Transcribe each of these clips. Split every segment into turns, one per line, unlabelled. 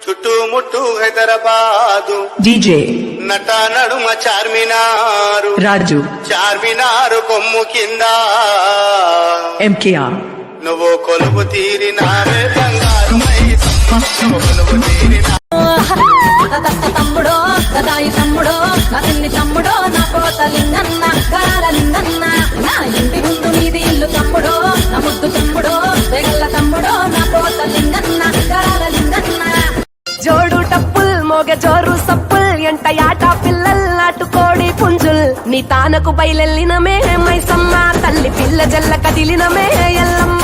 చుట్టుముట్టు హైదరాబాదు
డీజే
నట నడుమ చార్మినారు
రాజు
చార్మినారు కొమ్ము కింద
ఎంకేఆర్
నువ్వు కొలువు తీరినావే బంగారు కొలువు తీరినా
తమ్ముడో కదాయి తమ్ముడో నా తల్లి తమ్ముడో నా కోతలింగన్న గారలింగన్న నా ఇంటి ముందు నీది ఇల్లు తమ్ముడో నా ముద్దు తమ్ముడో వెగల్ల తమ్ముడో నా కోతలింగన్న గారలింగన్న
జోడు టప్పుల్ మోగ జోరు సప్పుల్ ఎంట యాట పిల్లల్ నాటుకోడి పుంజుల్ నీ తానకు బయలెల్లినమే మైసమ్మ తల్లి పిల్ల జల్ల కదిలినమే ఎల్లమ్మ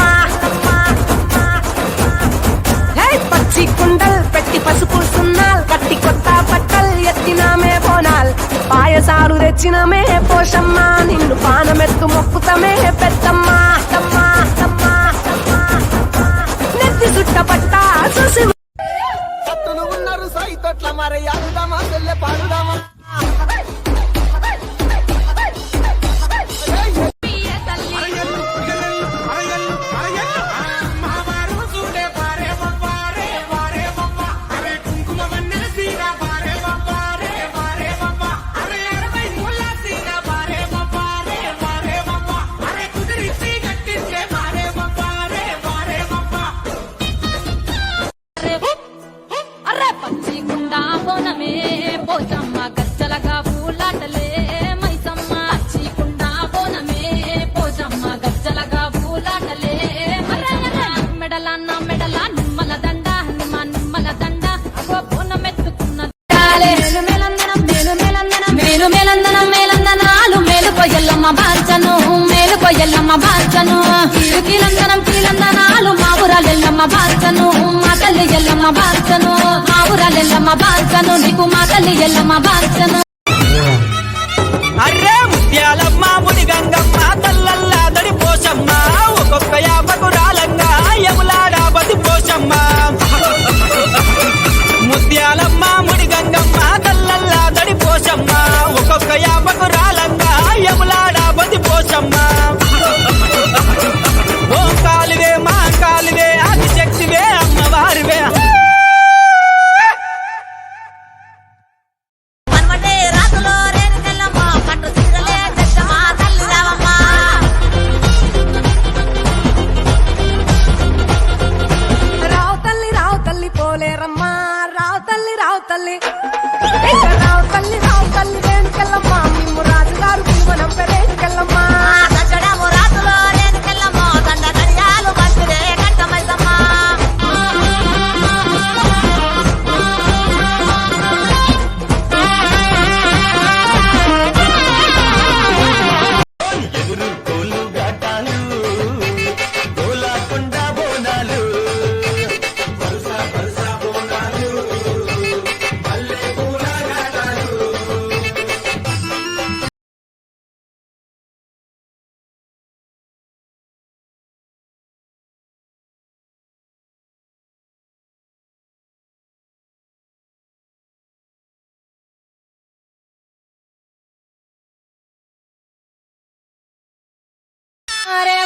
పచ్చి కుండల్ పెట్టి పసుపు సున్నాల్ కట్టి కొత్త బట్టల్ ఎత్తినామే బోనాల్ పాయసారు తెచ్చినమే పోషమ్మ నిన్ను పానమెత్తు మొక్కుతమే పెద్దమ్మ నెత్తి సుట్ట పట్ట చూసి
ఉన్నారు సైతొట్ల మరి ఆడుదామా చెల్లె పాడుదామా
పోచమ్మ గజ్జలగా పూలాటలే మైసమ్మ చీకుండా పోనమే పోచమ్మ గజ్జలగా పూలాటలే మెడలన్న మెడల నిమ్మల దండ నిమ్మల దండ పోనమెత్తుకున్న మేలు మేలందనం మేలుకొయ్యల్లమ్మ బార్చను కీలందనాలు మా ఊరాలెల్లమ్మ బార్చను మా తల్లి ఎల్లమ్మ బార్చను మా ఊరాలెల్లమ్మ బార్చను నీకు మా తల్లి ఎల్లమ్మ బార్చను
అర్రే ముత్యాలమ్మ ముడి గంగమ్మ తల్లల్లా దడి పోషమ్మ ఒక్కొక్క యాపకు రాలంగా యములాడా బతి పోషమ్మ ముత్యాలమ్మ ముడి గంగమ్మ తల్లల్లా దడి పోషమ్మ ఒక్కొక్క యాపకు రాలంగా యములాడా బతి పోషమ్మ ఓ కాలువే మా కాలువే ఆదిశక్తివే అమ్మవారివే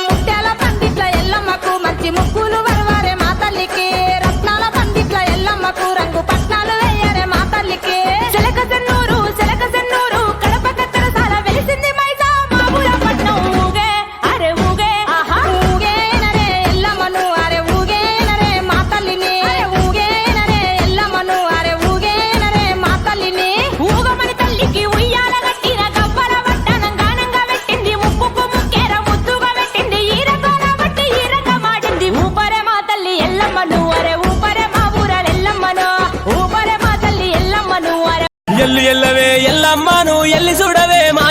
ముత్యాల పందిట్ల ఎల్లమ్మకు మంచి ముక్కులు వరవారే మా తల్లికి రత్నాల పందిట్ల ఎల్లమ్మకు రంగు పట్నాలు వేయరే మా తల్లికి చెలక చెన్నూరు కడప కత్తరసాల వెలిసింది మైసా మా ఊర పట్నం ఊగే అరే ఊగే ఊగేనరే ఎల్లమ్మను అరే ఊగేనరే మా తల్లిని ఊగేనరే ఎల్లమ్మను అరే ఊగేనరే మా తల్లిని ఊగమని తల్లికి ఉయ్యాల కట్టిన గవ్వల వడ్డానం గానంగా పెట్టింది ముక్కుకు ముక్కేర ముద్దుగా పెట్టింది ఈరగోన బట్టి ఈరగ మాడింది ఊపరే మా తల్లి ఎల్లమ్మను అరే ఊపరే మా ఊర ఎల్లమ్మను ఊపరే మా తల్లి ఎల్లమ్మను అరే
ఎల్లు ఎల్లవే ఎల్లమ్మను ఎల్లి చూడవే మా